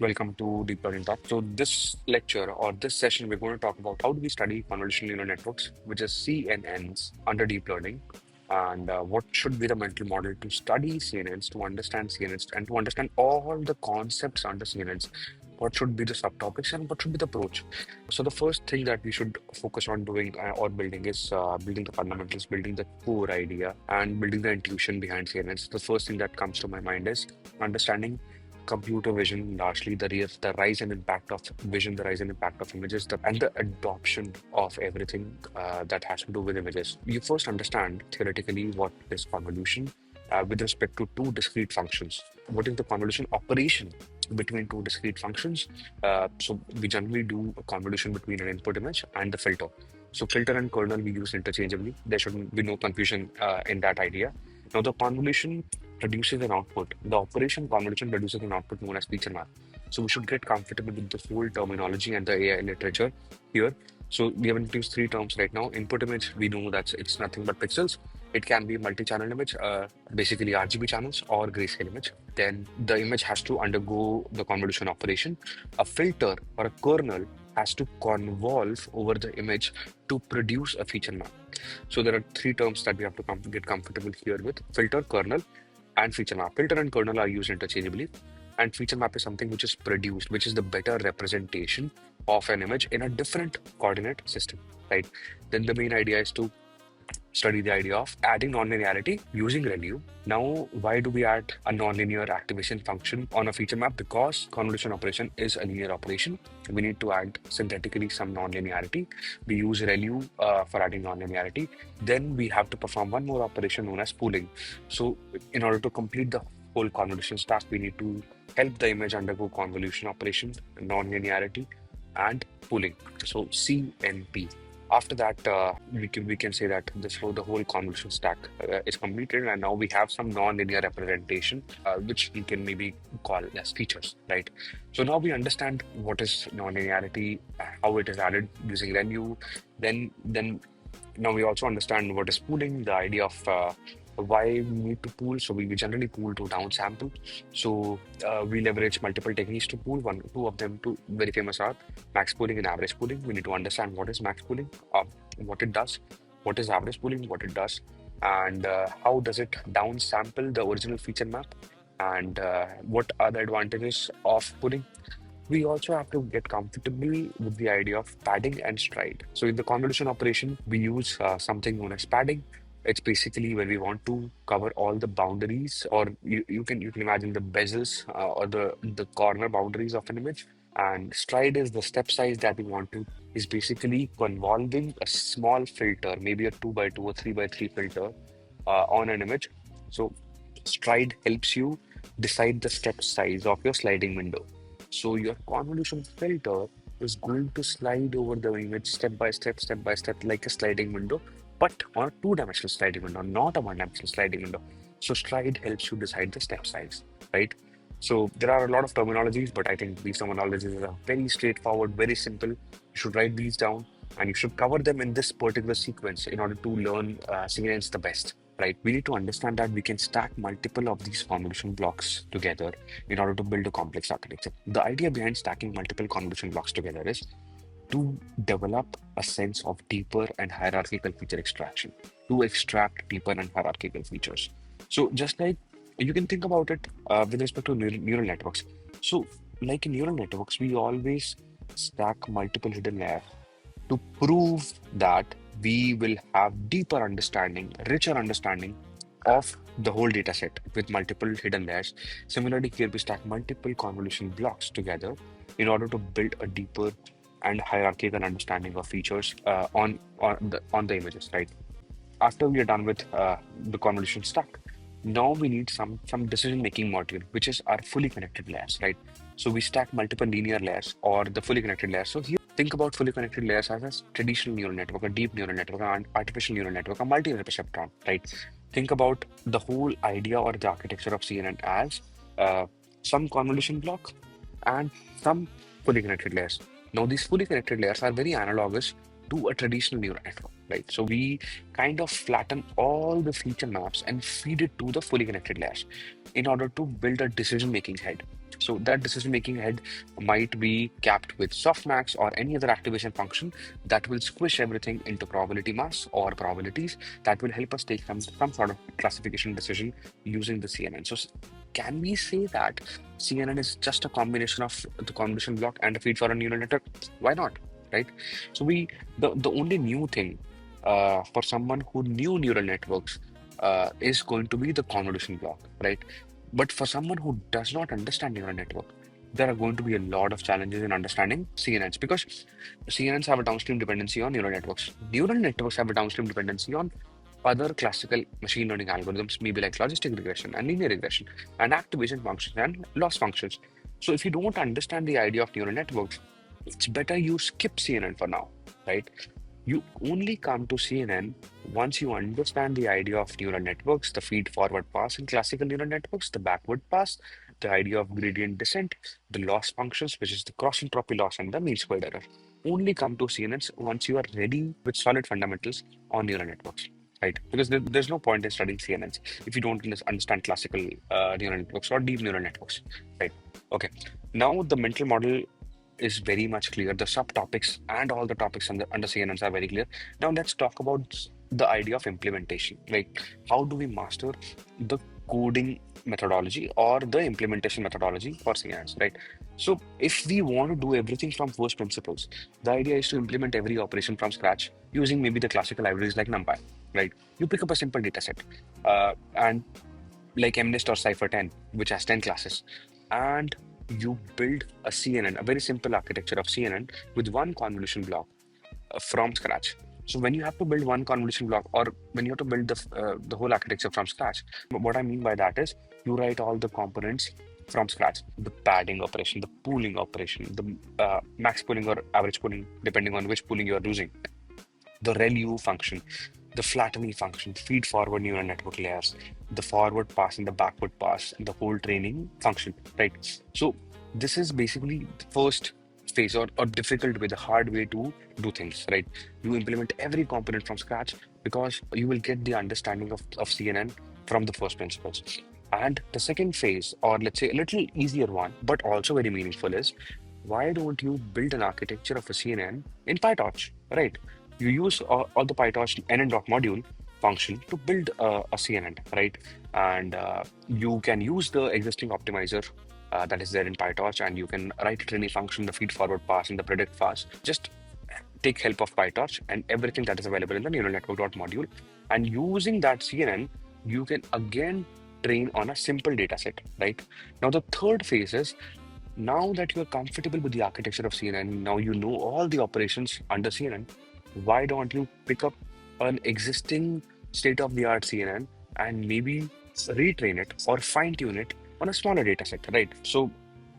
Welcome to Deep Learning Talk. So this lecture or this session, we're going to talk about how do we study convolutional neural networks, which is CNNs under deep learning, and what should be the mental model to study CNNs, to understand CNNs, and to understand all the concepts under CNNs. What should be the subtopics and what should be the approach? So the first thing that we should focus on doing or building is building the fundamentals, building the core idea, and building the intuition behind CNNs. The first thing that comes to my mind is understanding computer vision, largely the rise and impact of vision, the rise and impact of images, and the adoption of everything that has to do with images. You first understand theoretically what is convolution with respect to two discrete functions. What is the convolution operation between two discrete functions? So we generally do a convolution between an input image and the filter. So filter and kernel we use interchangeably. There should be no confusion in that idea. Now the convolution produces an output. The operation convolution produces an output known as feature map. So we should get comfortable with the whole terminology and the AI literature here. So we have introduced three terms right now. Input image, we know that it's nothing but pixels. It can be multi-channel image, basically RGB channels or grayscale image. Then the image has to undergo the convolution operation. A filter or a kernel has to convolve over the image to produce a feature map. So there are three terms that we have to get comfortable here with: filter, kernel, and feature map. Filter and kernel are used interchangeably, and feature map is something which is produced, which is the better representation of an image in a different coordinate system, right? Then the main idea is to study the idea of adding nonlinearity using ReLU. Now, why do we add a nonlinear activation function on a feature map? Because convolution operation is a linear operation. We need to add synthetically some nonlinearity. We use ReLU for adding nonlinearity. Then we have to perform one more operation known as pooling. So, in order to complete the whole convolution stack, we need to help the image undergo convolution operation, nonlinearity, and pooling. So CNP. After that, we can say that the whole convolution stack is completed, and now we have some non-linear representation, which we can maybe call as features, right? So now we understand what is non-linearity, how it is added using ReLU. Then now we also understand what is pooling, the idea of why we need to pool. So we generally pool to downsample. So we leverage multiple techniques to pool. Two of them, two very famous are max pooling and average pooling. We need to understand what is max pooling, what it does, what is average pooling, what it does, and how does it downsample the original feature map, and what are the advantages of pooling. We also have to get comfortable with the idea of padding and stride. So in the convolution operation, we use something known as padding. It's basically when we want to cover all the boundaries, or you can imagine the bezels or the corner boundaries of an image. And stride is the step size that we want to is basically convolving a small filter, maybe a 2 by 2 or 3 by 3 filter on an image. So stride helps you decide the step size of your sliding window. So your convolution filter is going to slide over the image step by step, like a sliding window, but on a two-dimensional sliding window, not a one-dimensional sliding window. So stride helps you decide the step size, right? So there are a lot of terminologies, but I think these terminologies are very straightforward, very simple. You should write these down and you should cover them in this particular sequence in order to learn CNNs the best, right? We need to understand that we can stack multiple of these convolution blocks together in order to build a complex architecture. The idea behind stacking multiple convolution blocks together is to develop a sense of deeper and hierarchical feature extraction, to extract deeper and hierarchical features. So, just like you can think about it with respect to neural networks. So, like in neural networks, we always stack multiple hidden layers to prove that we will have deeper understanding, richer understanding of the whole data set with multiple hidden layers. Similarly, here we stack multiple convolution blocks together in order to build a deeper and hierarchical understanding of features on the images, right? After we are done with the convolution stack, now we need some decision-making module, which is our fully connected layers, right? So we stack multiple linear layers or the fully connected layers. So here, think about fully connected layers as a traditional neural network, a deep neural network, an artificial neural network, a multi-perceptron, right? Think about the whole idea or the architecture of CNN as some convolution block and some fully connected layers. Now, these fully connected layers are very analogous to a traditional neural network, right? So we kind of flatten all the feature maps and feed it to the fully connected layers in order to build a decision-making head. So that decision-making head might be capped with softmax or any other activation function that will squish everything into probability mass or probabilities that will help us take some sort of classification decision using the CNN. So can we say that CNN is just a combination of the convolution block and a feed for a neural network? Why not? Right? So the only new thing for someone who knew neural networks is going to be the convolution block, right? But for someone who does not understand neural network, there are going to be a lot of challenges in understanding CNNs because CNNs have a downstream dependency on neural networks. Neural networks have a downstream dependency on other classical machine learning algorithms, maybe like logistic regression and linear regression, and activation functions and loss functions. So if you don't understand the idea of neural networks, it's better you skip CNN for now, right? You only come to CNN once you understand the idea of neural networks, the feed forward pass in classical neural networks, the backward pass, the idea of gradient descent, the loss functions, which is the cross entropy loss and the mean squared error. Only come to CNNs once you are ready with solid fundamentals on neural networks, right? Because there's no point in studying CNNs if you don't understand classical neural networks or deep neural networks, right? Okay. Now the mental model is very much clear. The subtopics and all the topics under CNNs are very clear. Now let's talk about the idea of implementation. Like, how do we master the coding methodology or the implementation methodology for CNNs, right? So if we want to do everything from first principles, the idea is to implement every operation from scratch using maybe the classical libraries like NumPy, right? You pick up a simple data set and like MNIST or Cypher 10, which has 10 classes, and you build a CNN, a very simple architecture of CNN with one convolution block from scratch. So when you have to build one convolution block, or when you have to build the whole architecture from scratch, what I mean by that is you write all the components from scratch: the padding operation, the pooling operation, the max pooling or average pooling, depending on which pooling you are using, the ReLU function, the flattening function, feed forward neural network layers, the forward pass and the backward pass, the whole training function, right? So this is basically the first phase or difficult way, the hard way to do things, right? You implement every component from scratch because you will get the understanding of CNN from the first principles. And the second phase, or let's say a little easier one, but also very meaningful, is why don't you build an architecture of a CNN in PyTorch, right? You use all the PyTorch NN module function to build a CNN, right? And you can use the existing optimizer that is there in PyTorch, and you can write a training function, the feed forward pass, and the predict pass. Just take help of PyTorch and everything that is available in the neural network module. And using that CNN, you can again train on a simple data set, right? Now, the third phase is now that you're comfortable with the architecture of CNN, now you know all the operations under CNN, why don't you pick up an existing state-of-the-art CNN and maybe retrain it or fine-tune it on a smaller data set, right? So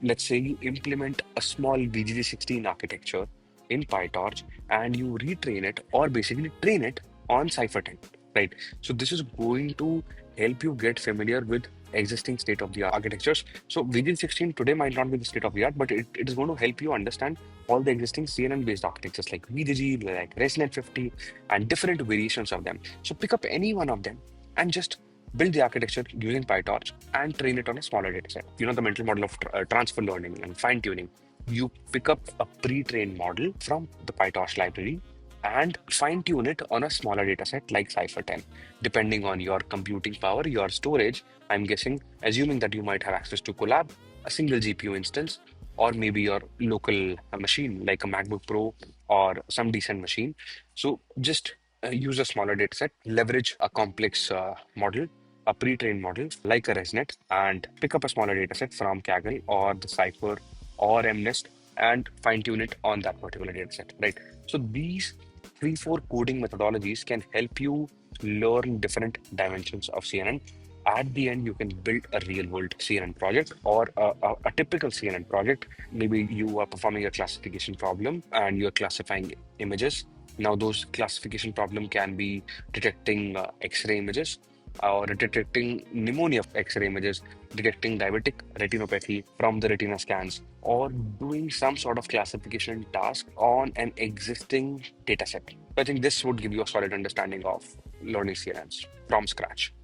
let's say you implement a small VGG16 architecture in PyTorch and you retrain it or basically train it on Cypher 10, right? So this is going to help you get familiar with existing state-of-the-art architectures. So VGG16 today might not be the state-of-the-art, but it is going to help you understand all the existing CNN-based architectures like VGG, like ResNet 50, and different variations of them. So pick up any one of them and just build the architecture using PyTorch and train it on a smaller data set. You know, the mental model of transfer learning and fine-tuning. You pick up a pre-trained model from the PyTorch library and fine-tune it on a smaller data set like Cypher 10, depending on your computing power, your storage. I'm guessing, assuming that you might have access to Collab, a single GPU instance, or maybe your local machine like a MacBook Pro or some decent machine. So just use a smaller data set, leverage a complex model, a pre-trained model like a ResNet, and pick up a smaller data set from Kaggle or the Cypher or MNIST and fine-tune it on that particular data set, right? So these three, four coding methodologies can help you learn different dimensions of CNN. At the end, you can build a real-world CNN project or a typical CNN project. Maybe you are performing a classification problem and you're classifying images. Now, those classification problem can be detecting X-ray images or detecting pneumonia X-ray images, detecting diabetic retinopathy from the retina scans, or doing some sort of classification task on an existing data set. I think this would give you a solid understanding of learning CNNs from scratch.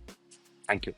Thank you.